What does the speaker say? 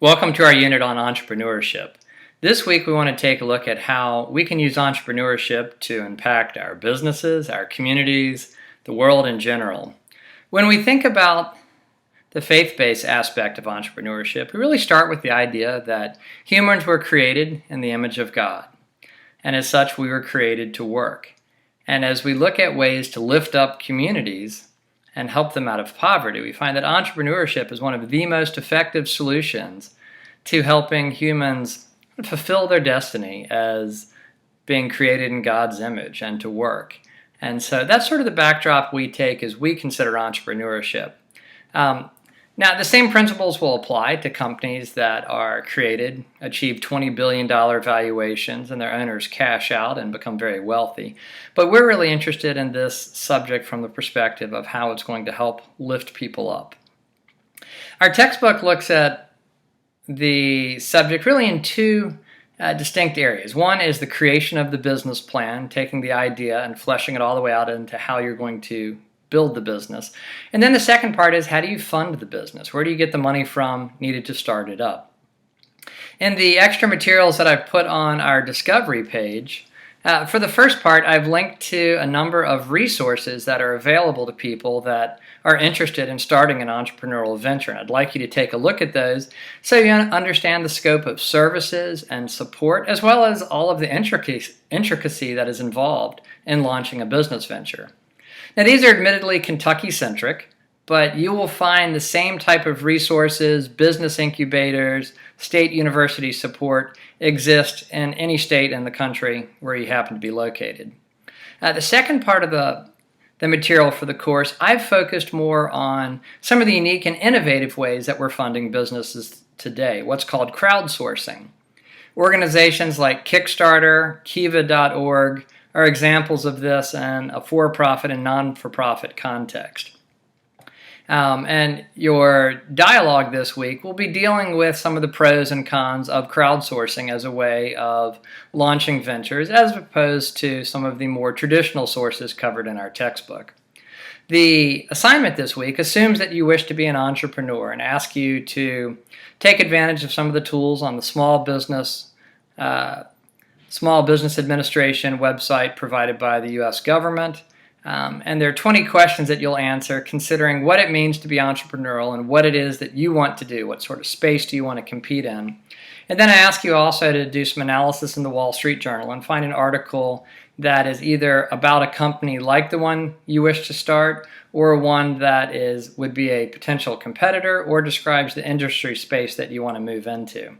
Welcome to our unit on entrepreneurship. This week we want to take a look at how we can use entrepreneurship to impact our businesses, our communities, the world in general. When we think about the faith-based aspect of entrepreneurship, we really start with the idea that humans were created in the image of God, and as such we were created to work. And as we look at ways to lift up communities and help them out of poverty, we find that entrepreneurship is one of the most effective solutions to helping humans fulfill their destiny as being created in God's image and to work. And so that's sort of the backdrop we take as we consider entrepreneurship. Now, the same principles will apply to companies that are created, achieve $20 billion valuations, and their owners cash out and become very wealthy. But we're really interested in this subject from the perspective of how it's going to help lift people up. Our textbook looks at the subject really in two distinct areas. One is the creation of the business plan, taking the idea and fleshing it all the way out into how you're going to build the business. And then the second part is, how do you fund the business? Where do you get the money from needed to start it up? In the extra materials that I've put on our discovery page, for the first part, I've linked to a number of resources that are available to people that are interested in starting an entrepreneurial venture. And I'd like you to take a look at those so you understand the scope of services and support, as well as all of the intricacy that is involved in launching a business venture. Now, these are admittedly Kentucky-centric, but you will find the same type of resources, business incubators, state university support exist in any state in the country where you happen to be located. The second part of the material for the course, I've focused more on some of the unique and innovative ways that we're funding businesses today, what's called crowdsourcing. Organizations like Kickstarter, Kiva.org, are examples of this in a for-profit and non-for-profit context. And your dialogue this week will be dealing with some of the pros and cons of crowdsourcing as a way of launching ventures, as opposed to some of the more traditional sources covered in our textbook. The assignment this week assumes that you wish to be an entrepreneur and asks you to take advantage of some of the tools on the Small Business Administration website provided by the U.S. government. And there are 20 questions that you'll answer considering what it means to be entrepreneurial and what it is that you want to do, what sort of space do you want to compete in. And then I ask you also to do some analysis in the Wall Street Journal and find an article that is either about a company like the one you wish to start or one that would be a potential competitor or describes the industry space that you want to move into.